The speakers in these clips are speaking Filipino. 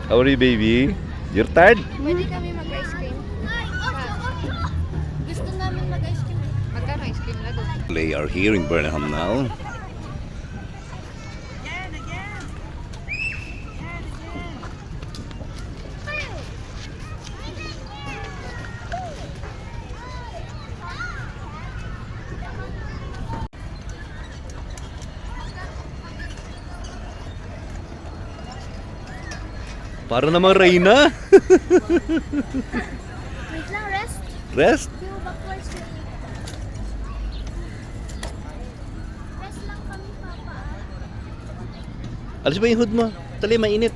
How are you, baby? You're tired? Pwede kami mag-ice cream. Gusto namin mag-ice cream. Magkano ice cream na doon? They are here in Burnham now. Para namang Reyna. Wait lang, rest. Rest? Yung backwards na. Rest lang kami, Papa. Alis ba yung hood mo? Tali, mainit.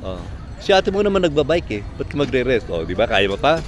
Oh. Si ate mo naman nagbabike eh. Ba't ka magre-rest? Oh, di ba? Kaya mo pa?